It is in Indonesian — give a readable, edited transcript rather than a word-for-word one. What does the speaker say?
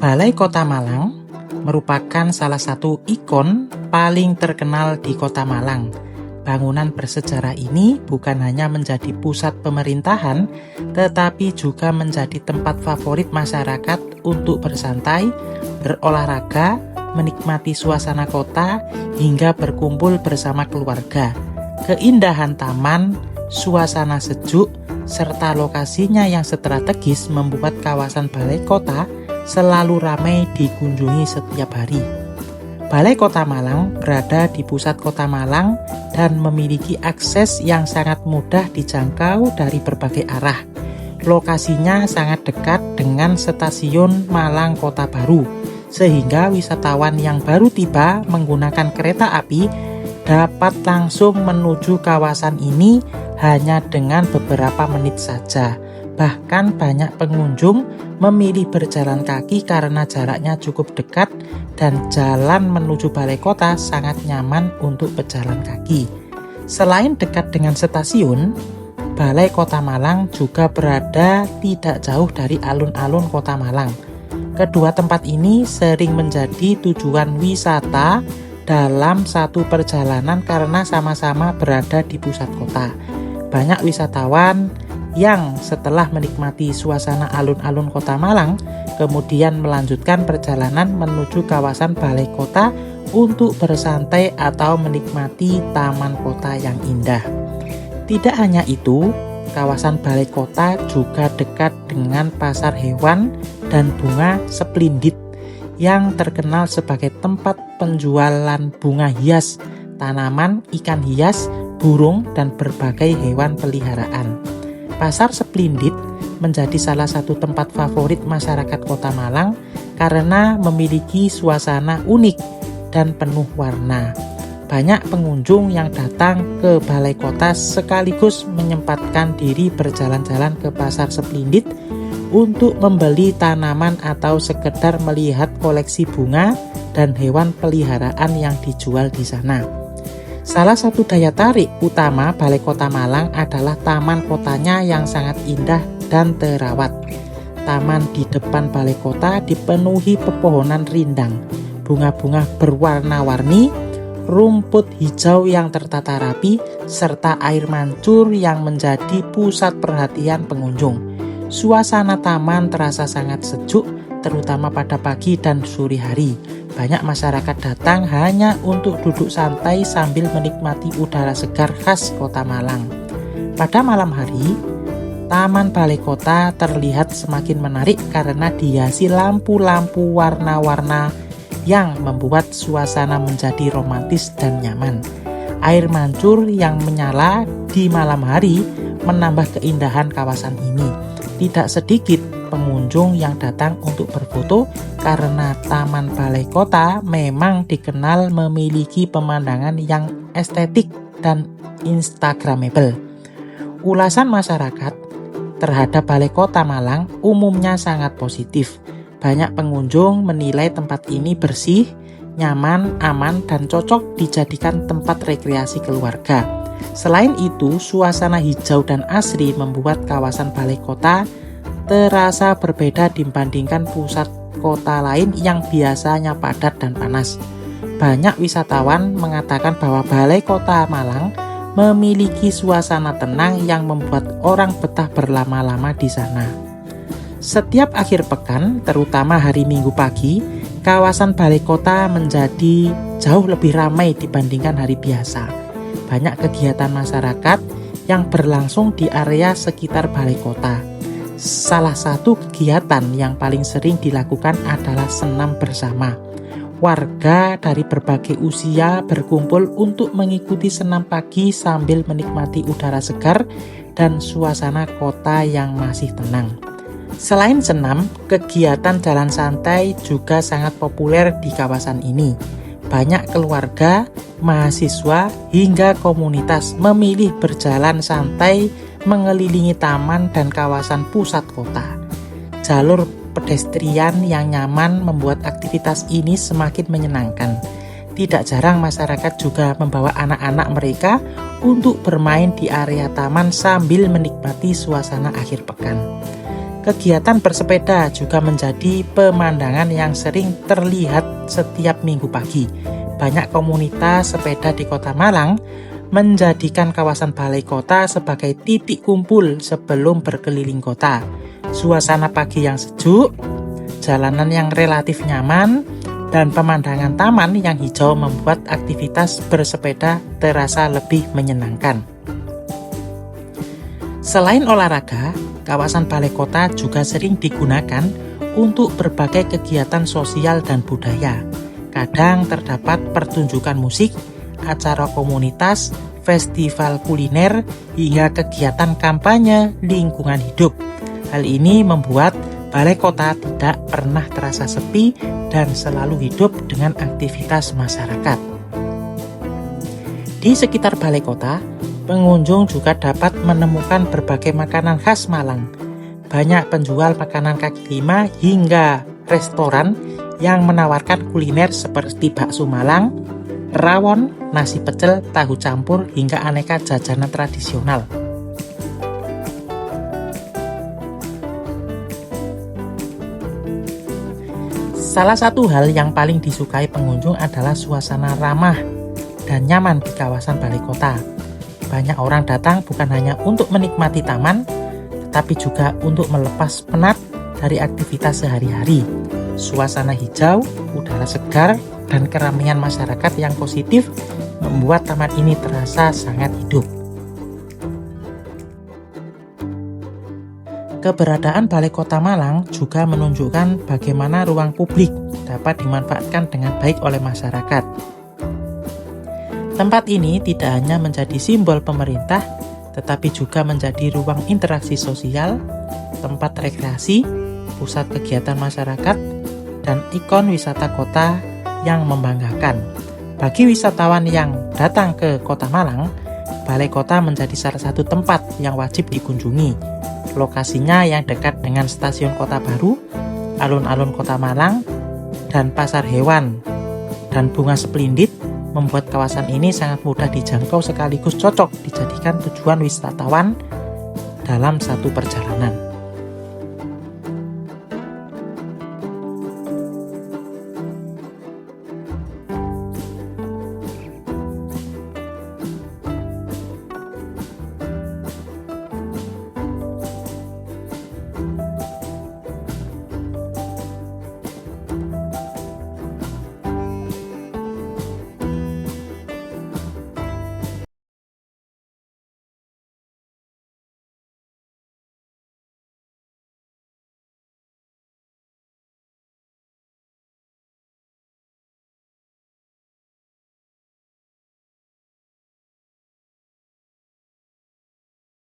Balai Kota Malang merupakan salah satu ikon paling terkenal di Kota Malang. Bangunan bersejarah ini bukan hanya menjadi pusat pemerintahan, tetapi juga menjadi tempat favorit masyarakat untuk bersantai, berolahraga, menikmati suasana kota, hingga berkumpul bersama keluarga. Keindahan taman, suasana sejuk, serta lokasinya yang strategis membuat kawasan Balai Kota selalu ramai dikunjungi setiap hari. Balai Kota Malang berada di pusat Kota Malang dan memiliki akses yang sangat mudah dijangkau dari berbagai arah. Lokasinya sangat dekat dengan stasiun Malang Kota Baru, sehingga wisatawan yang baru tiba menggunakan kereta api dapat langsung menuju kawasan ini hanya dengan beberapa menit saja. Bahkan banyak pengunjung memilih berjalan kaki karena jaraknya cukup dekat dan jalan menuju balai kota sangat nyaman untuk berjalan kaki. Selain dekat dengan stasiun, Balai Kota Malang juga berada tidak jauh dari alun-alun Kota Malang. Kedua tempat ini sering menjadi tujuan wisata dalam satu perjalanan karena sama-sama berada di pusat kota. Banyak wisatawan yang setelah menikmati suasana alun-alun Kota Malang, kemudian melanjutkan perjalanan menuju kawasan Balai Kota untuk bersantai atau menikmati taman kota yang indah. Tidak hanya itu, kawasan Balai Kota juga dekat dengan pasar hewan dan bunga Splendid yang terkenal sebagai tempat penjualan bunga hias, tanaman, ikan hias, burung, dan berbagai hewan peliharaan. Pasar Splendid menjadi salah satu tempat favorit masyarakat Kota Malang karena memiliki suasana unik dan penuh warna. Banyak pengunjung yang datang ke Balai Kota sekaligus menyempatkan diri berjalan-jalan ke Pasar Splendid untuk membeli tanaman atau sekedar melihat koleksi bunga dan hewan peliharaan yang dijual di sana. Salah satu daya tarik utama Balai Kota Malang adalah taman kotanya yang sangat indah dan terawat. Taman di depan Balai Kota dipenuhi pepohonan rindang, bunga-bunga berwarna-warni, rumput hijau yang tertata rapi, serta air mancur yang menjadi pusat perhatian pengunjung. Suasana taman terasa sangat sejuk, terutama pada pagi dan sore hari. Banyak masyarakat datang hanya untuk duduk santai sambil menikmati udara segar khas Kota Malang. Pada malam hari, Taman Balai Kota terlihat semakin menarik karena dihiasi lampu-lampu warna-warna yang membuat suasana menjadi romantis dan nyaman. Air mancur yang menyala di malam hari menambah keindahan kawasan ini. Tidak sedikit pengunjung yang datang untuk berfoto karena Taman Balai Kota memang dikenal memiliki pemandangan yang estetik dan instagramable. Ulasan masyarakat terhadap Balai Kota Malang umumnya sangat positif. Banyak pengunjung menilai tempat ini bersih, nyaman, aman, dan cocok dijadikan tempat rekreasi keluarga. Selain itu, suasana hijau dan asri membuat kawasan Balai Kota terasa berbeda dibandingkan pusat kota lain yang biasanya padat dan panas. Banyak wisatawan mengatakan bahwa Balai Kota Malang memiliki suasana tenang yang membuat orang betah berlama-lama di sana. Setiap akhir pekan, terutama hari Minggu pagi, kawasan Balai Kota menjadi jauh lebih ramai dibandingkan hari biasa. Banyak kegiatan masyarakat yang berlangsung di area sekitar Balai Kota. Salah satu kegiatan yang paling sering dilakukan adalah senam bersama. Warga dari berbagai usia berkumpul untuk mengikuti senam pagi sambil menikmati udara segar dan suasana kota yang masih tenang. Selain senam, kegiatan jalan santai juga sangat populer di kawasan ini. Banyak keluarga, mahasiswa, hingga komunitas memilih berjalan santai mengelilingi taman dan kawasan pusat kota. Jalur pedestrian yang nyaman membuat aktivitas ini semakin menyenangkan. Tidak jarang masyarakat juga membawa anak-anak mereka untuk bermain di area taman sambil menikmati suasana akhir pekan. Kegiatan bersepeda juga menjadi pemandangan yang sering terlihat setiap minggu pagi. Banyak komunitas sepeda di Kota Malang menjadikan kawasan balai kota sebagai titik kumpul sebelum berkeliling kota. Suasana pagi yang sejuk, jalanan yang relatif nyaman, dan pemandangan taman yang hijau membuat aktivitas bersepeda terasa lebih menyenangkan. Selain olahraga, kawasan balai kota juga sering digunakan untuk berbagai kegiatan sosial dan budaya. Kadang terdapat pertunjukan musik, acara komunitas, festival kuliner, hingga kegiatan kampanye lingkungan hidup. Hal ini membuat balai kota tidak pernah terasa sepi dan selalu hidup dengan aktivitas masyarakat. Di sekitar balai kota, pengunjung juga dapat menemukan berbagai makanan khas Malang. Banyak penjual makanan kaki lima hingga restoran yang menawarkan kuliner seperti bakso Malang, rawon, nasi pecel, tahu campur, hingga aneka jajanan tradisional. Salah satu hal yang paling disukai pengunjung adalah suasana ramah dan nyaman di kawasan balai kota. Banyak orang datang bukan hanya untuk menikmati taman, tetapi juga untuk melepas penat dari aktivitas sehari-hari. Suasana hijau, udara segar, dan keramaian masyarakat yang positif membuat taman ini terasa sangat hidup. Keberadaan Balai Kota Malang juga menunjukkan bagaimana ruang publik dapat dimanfaatkan dengan baik oleh masyarakat. Tempat ini tidak hanya menjadi simbol pemerintah, tetapi juga menjadi ruang interaksi sosial, tempat rekreasi, pusat kegiatan masyarakat, dan ikon wisata kota yang membanggakan. Bagi wisatawan yang datang ke Kota Malang, Balai Kota menjadi salah satu tempat yang wajib dikunjungi. Lokasinya yang dekat dengan stasiun Kota Baru, alun-alun Kota Malang, dan pasar hewan dan bunga splendid membuat kawasan ini sangat mudah dijangkau sekaligus cocok dijadikan tujuan wisatawan dalam satu perjalanan.